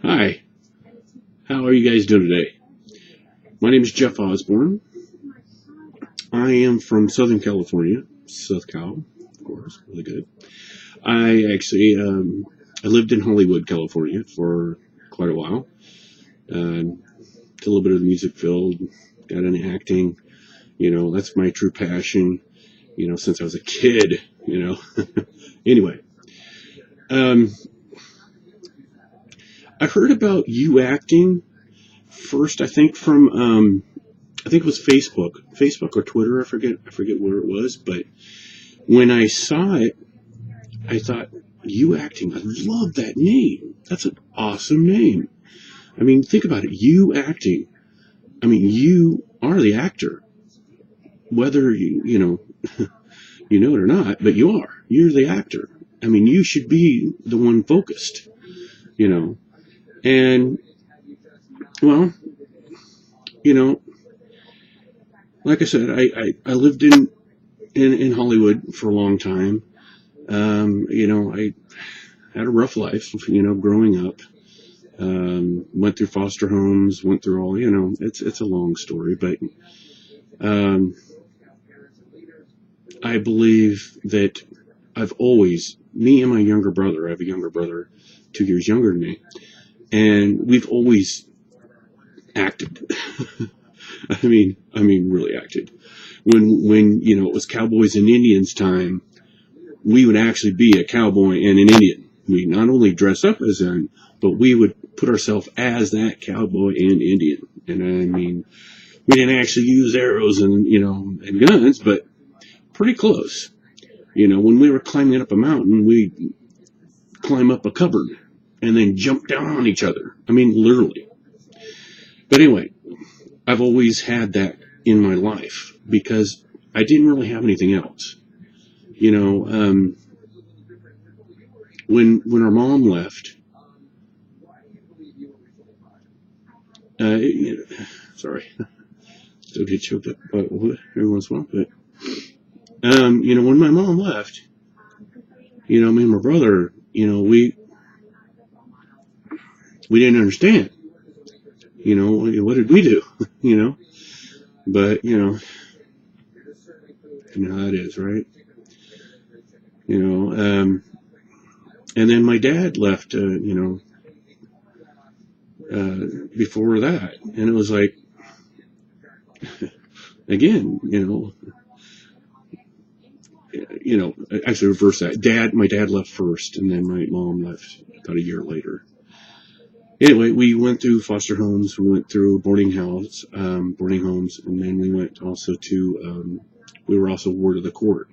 Hi, how are you guys doing today? My name is Jeff Osborne. I am from Southern California, South Cal, of course, really good. I lived in Hollywood, California for quite a while. Did a little bit of the music field, got into acting. That's my true passion, since I was a kid. Anyway, um, I heard about you acting first, I think I think it was Facebook or Twitter. I forget where it was, but when I saw it, I thought, you acting, I love that name. That's an awesome name. I mean, think about it. You acting. I mean, you are the actor, whether you know it or not, but you are. You're the actor. I mean, you should be the one focused, you know. And, well, you know, like I said, I lived in Hollywood for a long time. I had a rough life, growing up. Went through foster homes, went through all, it's a long story, but um, I believe that me and my younger brother, I have a younger brother, 2 years younger than me, and we've always acted. I mean, really acted. When it was cowboys and Indians time, we would actually be a cowboy and an Indian. We not only dress up as them, but we would put ourselves as that cowboy and Indian. And I mean, we didn't actually use arrows and guns, but pretty close. When we were climbing up a mountain, we'd climb up a cupboard and then jump down on each other. I mean, literally. But anyway, I've always had that in my life because I didn't really have anything else. You know, um, when our mom left, sorry, still get choked up every once in a while. But when my mom left, me and my brother, we didn't understand. What did we do? you know, but you know how it is, right? You know, and then my dad left, before that, and it was like, again, actually reverse that. My dad left first, and then my mom left about a year later. Anyway, we went through foster homes, we went through boarding homes, and then we went also to, we were also ward of the court.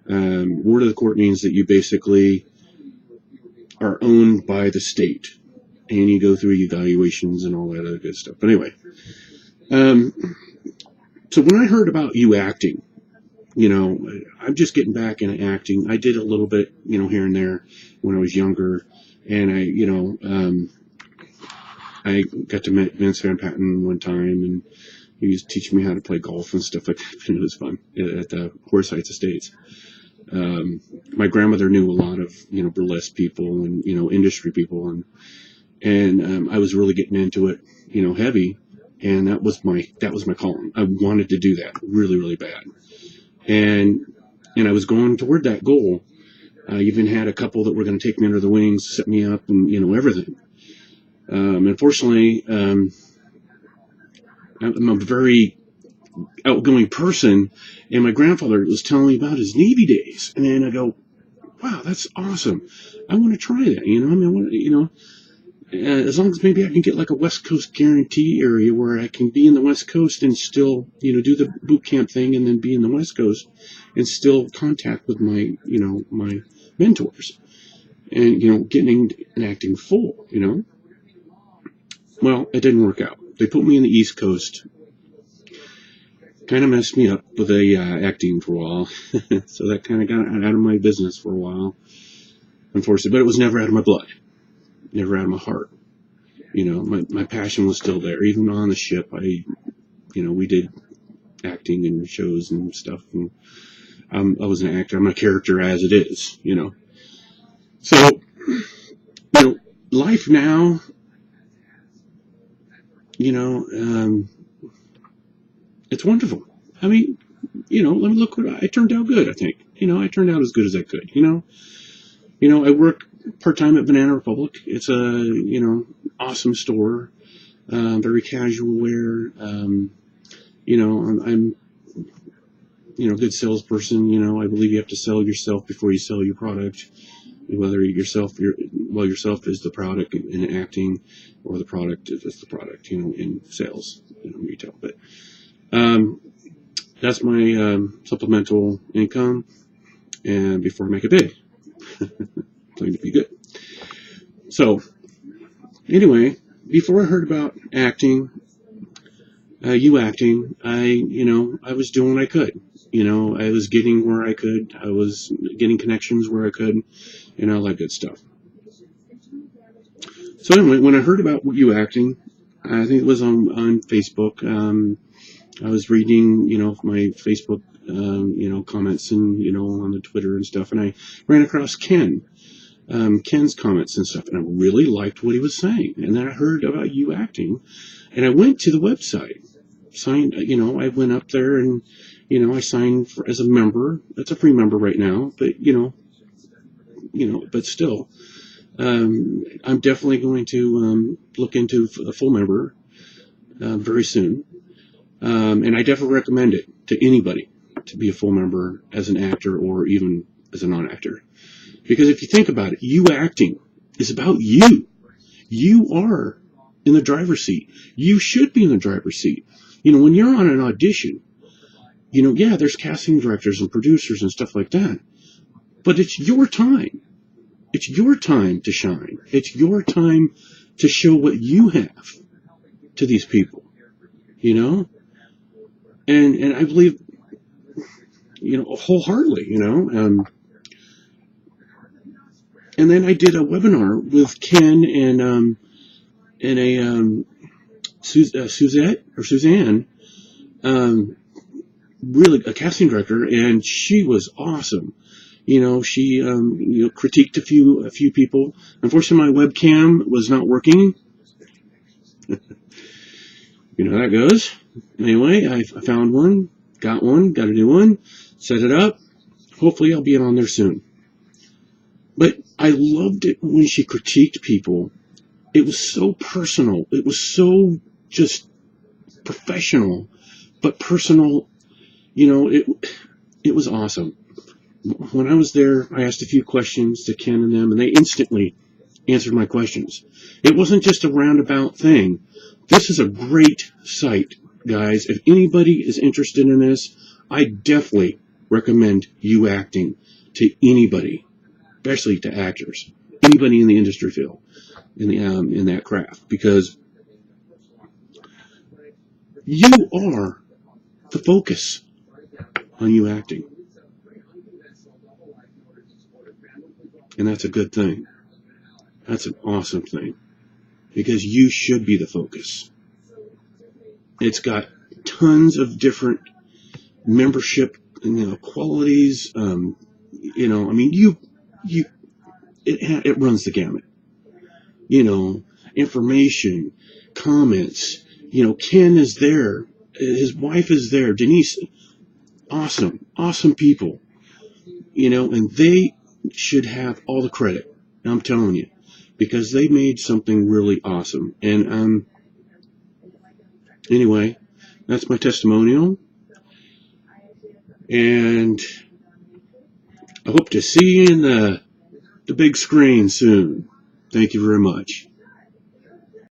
Ward of the court means that you basically are owned by the state, and you go through evaluations and all that other good stuff. But anyway, um, so when I heard about you acting, I'm just getting back into acting. I did a little bit, here and there when I was younger, and I got to meet Vince Van Patten one time, and he was teaching me how to play golf and stuff like that. And it was fun at the Horse Heights Estates. My grandmother knew a lot of, burlesque people and, industry people, and I was really getting into it, heavy, and that was my calling. I wanted to do that really, really bad, and I was going toward that goal. I even had a couple that were going to take me under the wings, set me up, and everything. Unfortunately, I'm a very outgoing person, and my grandfather was telling me about his Navy days, and then I go, wow, that's awesome. I want to try that. I want to, as long as maybe I can get like a West Coast guarantee area where I can be in the West Coast and still, do the boot camp thing and then be in the West Coast and still contact with my mentors and, getting and acting full. Well, it didn't work out. They put me in the East Coast, kind of messed me up with the acting for a while. So that kind of got out of my business for a while, unfortunately, but it was never out of my blood, never out of my heart. My passion was still there. Even on the ship, we did acting and shows and stuff. And I was an actor. I'm a character as it is. So, life now, it's wonderful. I mean, let me look what I turned out good. I think, I turned out as good as I could. I work part-time at Banana Republic. It's a, awesome store, very casual wear. I'm good salesperson. I believe you have to sell yourself before you sell your product, whether yourself is the product in acting, or the product is the product, in sales, retail. But that's my supplemental income, and before I make it big, going to be good. So anyway, before I heard about acting, you acting, I was doing what I could. I was getting where I could. I was getting connections where I could, all that good stuff. So anyway, when I heard about you acting, I think it was on Facebook. I was reading, my Facebook, comments and, on the Twitter and stuff, and I ran across Ken's comments and stuff, and I really liked what he was saying. And then I heard about you acting, and I went to the website, I went up there and, I signed as a member. That's a free member right now, but, but still, I'm definitely going to look into a full member very soon. And I definitely recommend it to anybody to be a full member as an actor or even as a non-actor. Because if you think about it, you acting is about you. You are in the driver's seat. You should be in the driver's seat. When you're on an audition, there's casting directors and producers and stuff like that. But it's your time. It's your time to shine. It's your time to show what you have to these people, And I believe, wholeheartedly, and then I did a webinar with Ken and Suzanne, really a casting director, and she was awesome. She critiqued a few people. Unfortunately, my webcam was not working. How that goes. Anyway, I found one, got a new one, set it up. Hopefully, I'll be on there soon. But I loved it when she critiqued people. It was so personal. It was so just professional, but personal. It was awesome. When I was there, I asked a few questions to Ken and them, and they instantly answered my questions. It wasn't just a roundabout thing. This is a great site, guys. If anybody is interested in this, I definitely recommend you acting to anybody, especially to actors, anybody in the industry field, in that craft, because you are the focus on you acting. And that's a good thing. That's an awesome thing. Because you should be the focus. It's got tons of different membership, qualities. It runs the gamut. Information, comments. Ken is there. His wife is there. Denise. Awesome people. And they should have all the credit. I'm telling you. Because they made something really awesome. And anyway, that's my testimonial. And I hope to see you in the big screen soon. Thank you very much.